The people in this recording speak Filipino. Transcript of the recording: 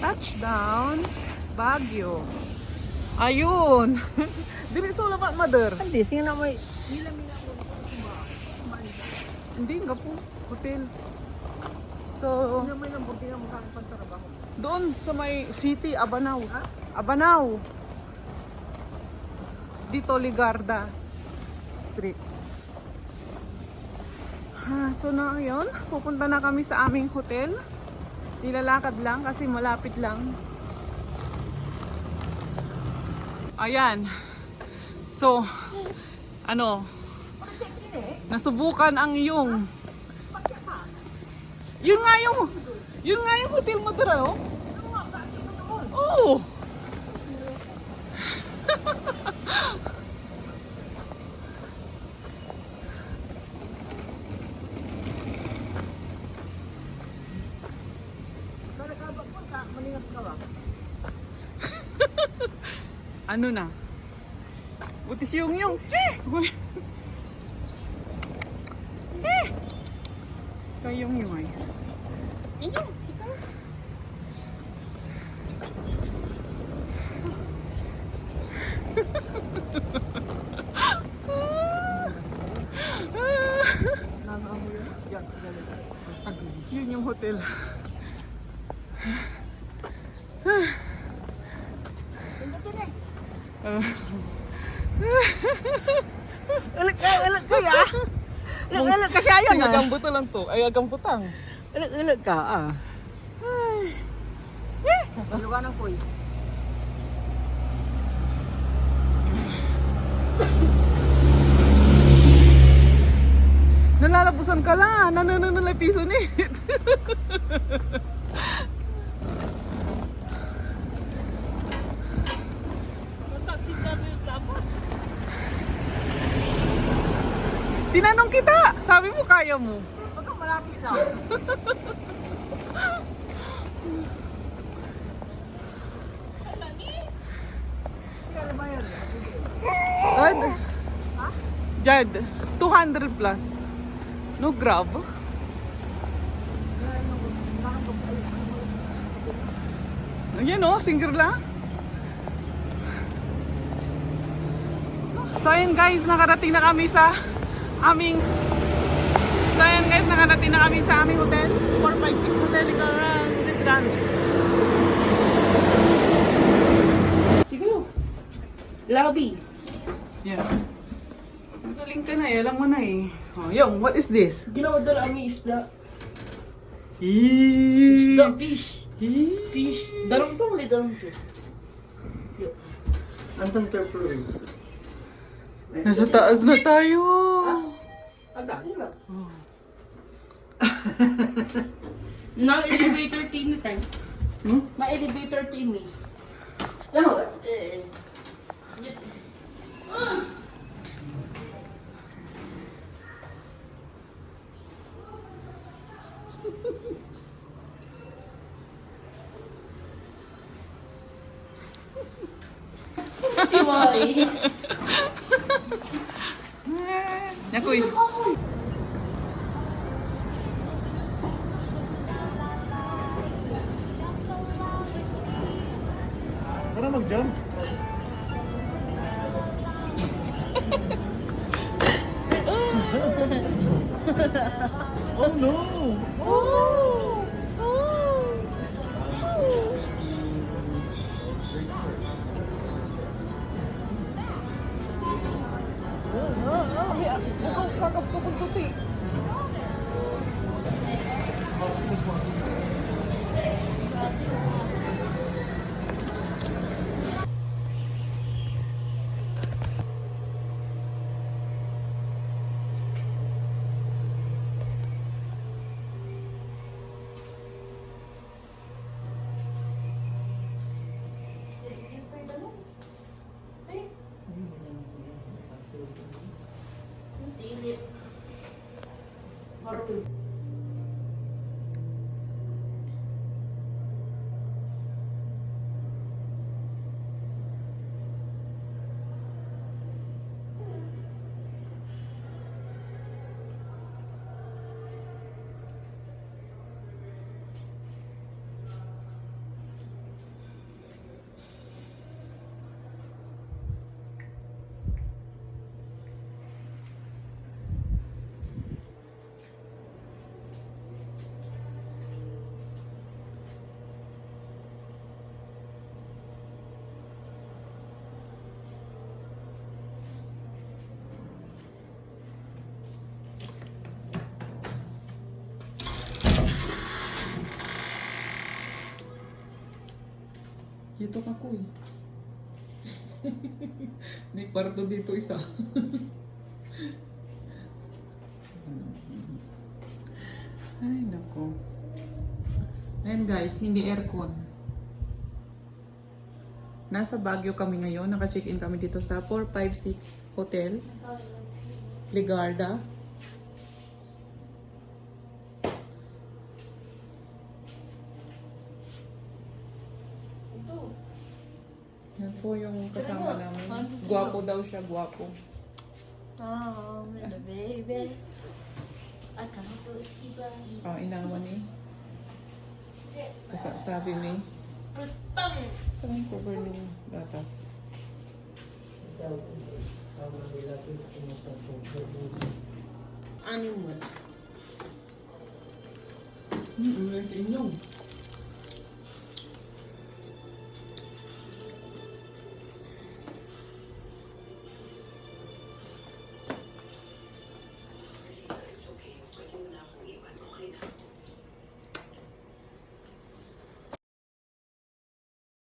Touchdown, Baguio. Ayun. Dili sa labat, mother. Hindi, tingnan mo. Hindi nga po. Hotel. So, doon sa may city, Abanao. Abanao. Dito, Ligarda Street. So na yun, pupunta na kami sa aming hotel. Nilalakad lang kasi malapit lang. Ayan. So, nasubukan ang iyong. Yun nga yung hotel mo dara, oh. Oh. Ano na? Butis yung. Kayong ay. Inyong, ikaw. Yun yung hotel. Ulit ko ya. Ulit kasi ayan ah. Agang buto lang to. Ay, agang butang. Ulit ka ah. Lugar ng koy. Nalalabusan ka lang. Nananunulay piso ni. Tinanong kita. Sabi mo kaya mo. Baka malapit lang. Jad? Jad, 200 plus. No grab. Ayan o, singer lang. So ayan guys, nakarating na kami sa aming hotel. 456 Hotel Grand. Siguro. Lobby. Yeah. Galing ka na eh, alam mo na eh. Oh, yung, what is this? Ginawa dala kami isda. Eee. Isda, fish. Fish. Darong to, ulit darong to. Anton Terploy. Nasa taas na tayo. Aga. Oh. Na-elevator team ni tayo. Ma-elevator team eh. Ano? Iway. Nakoy. Sana mag-jump. Oh no! Kakapkapag puti. Dito ka ko eh. May kwarto dito isa. Ay, nako. Ayan guys, hindi aircon. Nasa Baguio kami ngayon. Naka-check-in kami dito sa 456 Hotel. Ligarda. Yan po yung kasama namin. Gwapo daw siya, gwapo. Oh, little baby. Akakoshiba. Oh, inawa ni. Sabi ni. Saan yung cover ng gatas? Anim mo. Nasa inyong.